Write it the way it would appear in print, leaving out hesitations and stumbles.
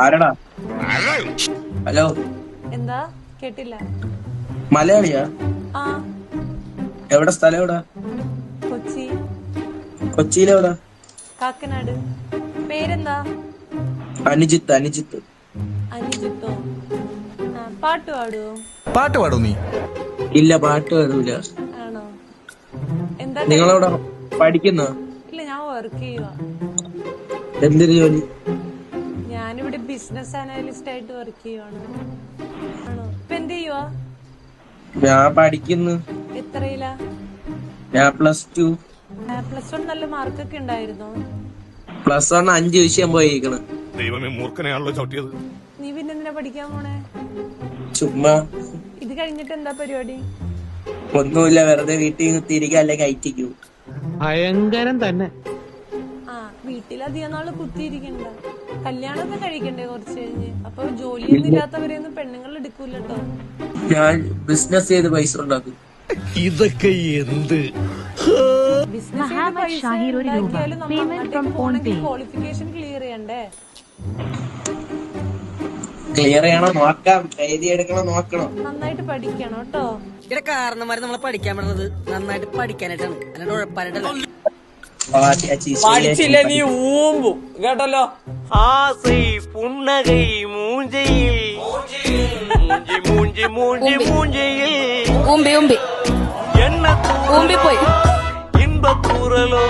ആരടാ? ഹലോ, എന്താ കേട്ടില്ല? മലയാളിയാ? ആ, എവിടെ സ്ഥലം എവിടാ? കൊച്ചി, കൊച്ചിയിലെവിടാ? കാക്കനാട്. പേരെന്താ? അനുജിത്ത്. അനുജിത്ത്. അനിജിത്തോ? ആ, പാട്ട് പാടുവോ? പാട്ട് പാടോ നീ? ഇല്ല, പാട്ട് പാടൂല. ആണോ? എന്താ നിങ്ങളെവിടെ പഠിക്കുന്ന? ഇല്ല, ഞാൻ വർക്ക് ചെയ്യുക. എന്തൊരു ജോലി? ഞാനിവിടെ ബിസിനസ് അനലിസ്റ്റ് ആയിട്ട് വർക്ക് ചെയ്യുവാണ്. ആണോ? ഇപ്പൊ എന്ത് ചെയ്യുവാ? ഞാൻ പഠിക്കുന്നു. എത്രയിലാ? ഞാൻ +2. +1 നല്ല മാർക്കൊക്കെ ഉണ്ടായിരുന്നോ? +1 5 വിഷയം പോയിരിക്കണ്. ദൈവമേ, മൂർഖനെയാണല്ലോ ചവിട്ടിയത്. നീ പിന്നെ എന്തിനാ പഠിക്കാൻ പോണേ? ചുമ്മാ. ഇത് കഴിഞ്ഞിട്ട് എന്താ പരിപാടി? ഒന്നുമില്ല, വെറുതെ വീട്ടിൽ കുത്തിയിരിക്കുക, അല്ലെങ്കിൽ ഐറ്റിക്കൂ. ഭയങ്കരം തന്നെ. ആ, വീട്ടിലധികം നാള് കുത്തിയിരിക്കണ്ട. കല്യാണമൊക്കെ കഴിക്കണ്ടേ കുറച്ച് കഴിഞ്ഞ്? അപ്പൊ ജോലിയൊന്നും ഇല്ലാത്തവരെയൊന്നും പെണ്ണുങ്ങൾ എടുക്കൂലട്ടോ. ഞാൻ ബിസിനസ് ചെയ്ത് പൈസ ഉണ്ടാക്കും. ഇതൊക്കെ എന്ത്? ക്വാളിഫിക്കേഷൻ ക്ലിയർ ചെയ്യണ്ടേ? ക്ലിയർ ചെയ്യണോ? നോക്കാം. എഴുതിയെടുക്കണം, നോക്കണം. നന്നായിട്ട് പഠിക്കണം കേട്ടോ. ഇവിടെ കാരണന്മാര് നമ്മളെ പഠിക്കാൻ പറ്റുന്നത് നന്നായിട്ട് പഠിക്കാനായിട്ടാണ്, അല്ലാണ്ട് ഉഴപ്പാനായിട്ടല്ല. പഠിച്ചില്ല നീ ഊമ്പും കേട്ടല്ലോ. ആസൈ പുന്നകൈ മൂഞ്ചയിൽ മൂഞ്ചി മൂഞ്ചി മൂഞ്ചയിൽ ഊമ്പി ഊമ്പി എണ്ണ ഊമ്പി പോയി ഇன்பത്തൂറലോ